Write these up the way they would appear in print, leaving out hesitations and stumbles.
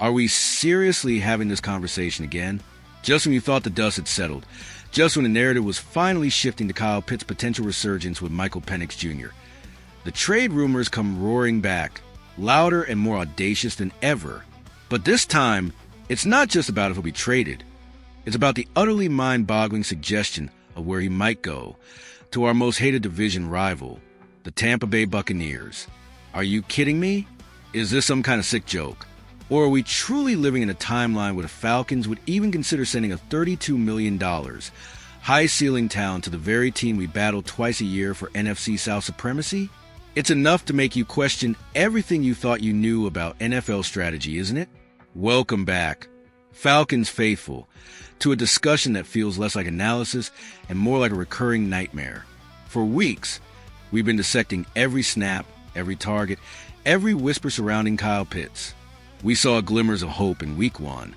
Are we seriously having this conversation again? Just when you thought the dust had settled, just when the narrative was finally shifting to Kyle Pitts' potential resurgence with Michael Penix Jr., the trade rumors come roaring back, louder and more audacious than ever. But this time, it's not just about if he'll be traded. It's about the utterly mind-boggling suggestion of where he might go, to our most hated division rival, the Tampa Bay Buccaneers. Are you kidding me? Is this some kind of sick joke? Or are we truly living in a timeline where the Falcons would even consider sending a $32 million high-ceiling talent to the very team we battle twice a year for NFC South supremacy? It's enough to make you question everything you thought you knew about NFL strategy, isn't it? Welcome back, Falcons faithful, to a discussion that feels less like analysis and more like a recurring nightmare. For weeks, we've been dissecting every snap, every target, every whisper surrounding Kyle Pitts. We saw glimmers of hope in Week 1,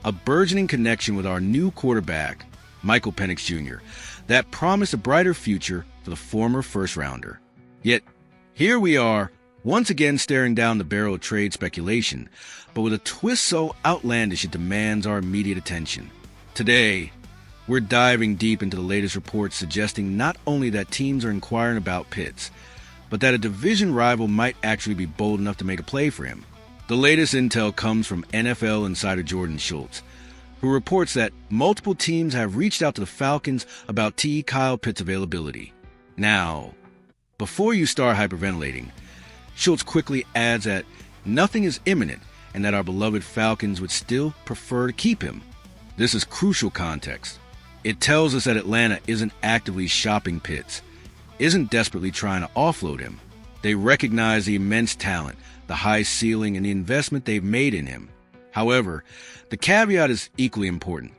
a burgeoning connection with our new quarterback, Michael Penix Jr., that promised a brighter future for the former first-rounder. Yet, here we are, once again staring down the barrel of trade speculation, but with a twist so outlandish it demands our immediate attention. Today, we're diving deep into the latest reports suggesting not only that teams are inquiring about Pitts, but that a division rival might actually be bold enough to make a play for him. The latest intel comes from NFL insider Jordan Schultz, who reports that multiple teams have reached out to the Falcons about Kyle Pitts' availability. Now, before you start hyperventilating, Schultz quickly adds that nothing is imminent and that our beloved Falcons would still prefer to keep him. This is crucial context. It tells us that Atlanta isn't actively shopping Pitts, isn't desperately trying to offload him. They recognize the immense talent, the high ceiling, and the investment they've made in him. However, the caveat is equally important.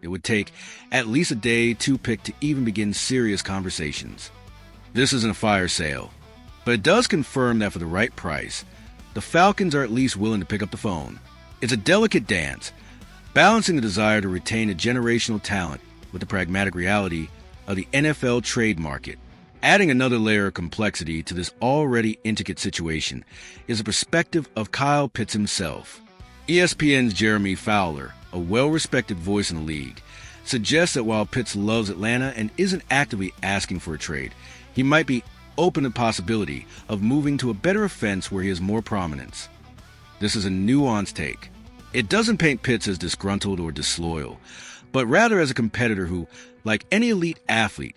It would take at least a day to pick to even begin serious conversations. This isn't a fire sale, but it does confirm that for the right price, the Falcons are at least willing to pick up the phone. It's a delicate dance, balancing the desire to retain a generational talent with the pragmatic reality of the NFL trade market. Adding another layer of complexity to this already intricate situation is the perspective of Kyle Pitts himself. ESPN's Jeremy Fowler, a well-respected voice in the league, suggests that while Pitts loves Atlanta and isn't actively asking for a trade, he might be open to the possibility of moving to a better offense where he has more prominence. This is a nuanced take. It doesn't paint Pitts as disgruntled or disloyal, but rather as a competitor who, like any elite athlete,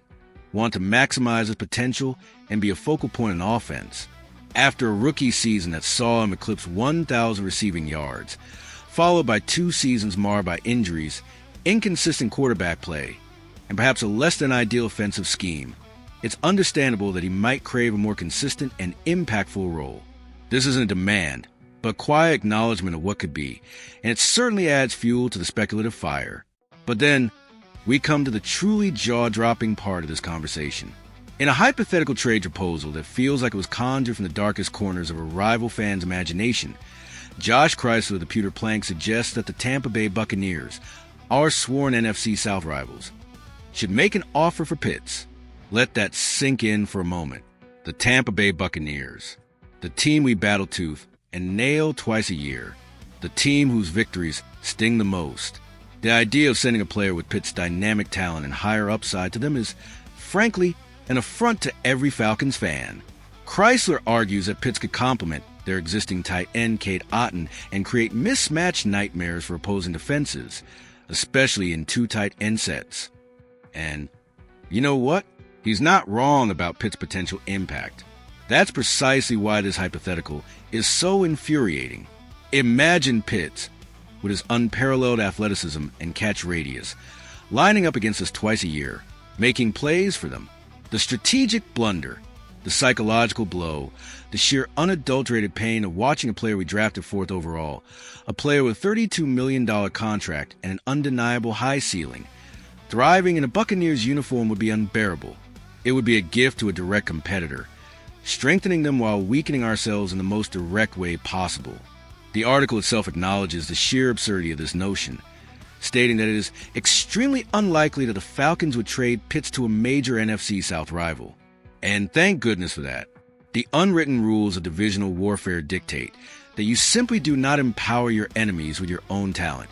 want to maximize his potential and be a focal point in offense. After a rookie season that saw him eclipse 1,000 receiving yards, followed by 2 seasons marred by injuries, inconsistent quarterback play, and perhaps a less-than-ideal offensive scheme, it's understandable that he might crave a more consistent and impactful role. This isn't a demand, but a quiet acknowledgement of what could be, and it certainly adds fuel to the speculative fire. But then, we come to the truly jaw-dropping part of this conversation. In a hypothetical trade proposal that feels like it was conjured from the darkest corners of a rival fan's imagination, Josh Chrysler, the pewter plank, suggests that the Tampa Bay Buccaneers, our sworn NFC South rivals, should make an offer for Pitts. Let that sink in for a moment. The Tampa Bay Buccaneers, the team we battle tooth and nail twice a year, the team whose victories sting the most. The idea of sending a player with Pitt's dynamic talent and higher upside to them is, frankly, an affront to every Falcons fan. Chrysler argues that Pitts could complement their existing tight end Cade Otton and create mismatched nightmares for opposing defenses, especially in 2 tight end sets. And you know what? He's not wrong about Pitt's potential impact. That's precisely why this hypothetical is so infuriating. Imagine Pitts, with his unparalleled athleticism and catch radius, lining up against us twice a year, making plays for them. The strategic blunder, the psychological blow, the sheer unadulterated pain of watching a player we drafted 4th overall, a player with a $32 million contract and an undeniable high ceiling, thriving in a Buccaneers uniform would be unbearable. It would be a gift to a direct competitor, strengthening them while weakening ourselves in the most direct way possible. The article itself acknowledges the sheer absurdity of this notion, stating that it is extremely unlikely that the Falcons would trade Pitts to a major NFC South rival. And thank goodness for that. The unwritten rules of divisional warfare dictate that you simply do not empower your enemies with your own talent,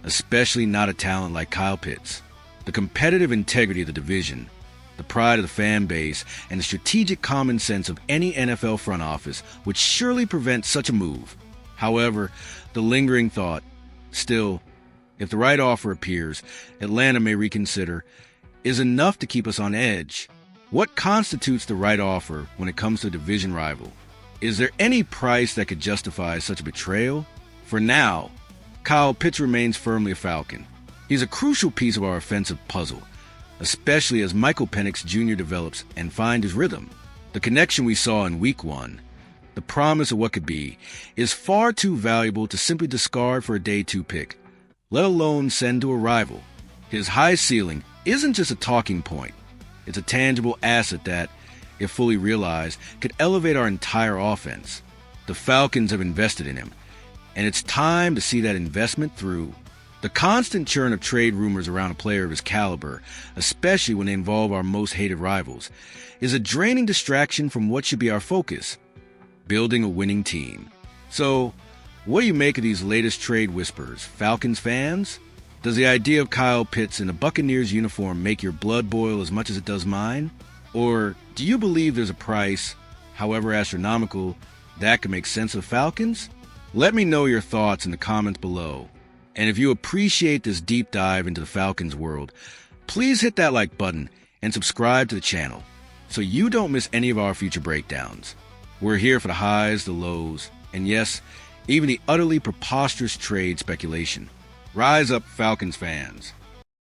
especially not a talent like Kyle Pitts. The competitive integrity of the division, the pride of the fan base, and the strategic common sense of any NFL front office would surely prevent such a move. However, the lingering thought, still, if the right offer appears, Atlanta may reconsider, is enough to keep us on edge. What constitutes the right offer when it comes to a division rival? Is there any price that could justify such a betrayal? For now, Kyle Pitts remains firmly a Falcon. He's a crucial piece of our offensive puzzle, especially as Michael Penix Jr. develops and finds his rhythm. The connection we saw in Week 1, the promise of what could be, is far too valuable to simply discard for a Day 2 pick, let alone send to a rival. His high ceiling isn't just a talking point. It's a tangible asset that, if fully realized, could elevate our entire offense. The Falcons have invested in him, and it's time to see that investment through. The constant churn of trade rumors around a player of his caliber, especially when they involve our most hated rivals, is a draining distraction from what should be our focus, building a winning team. So, what do you make of these latest trade whispers, Falcons fans? Does the idea of Kyle Pitts in a Buccaneers uniform make your blood boil as much as it does mine? Or do you believe there's a price, however astronomical, that could make sense of Falcons? Let me know your thoughts in the comments below. And if you appreciate this deep dive into the Falcons world, please hit that like button and subscribe to the channel so you don't miss any of our future breakdowns. We're here for the highs, the lows, and yes, even the utterly preposterous trade speculation. Rise up, Falcons fans.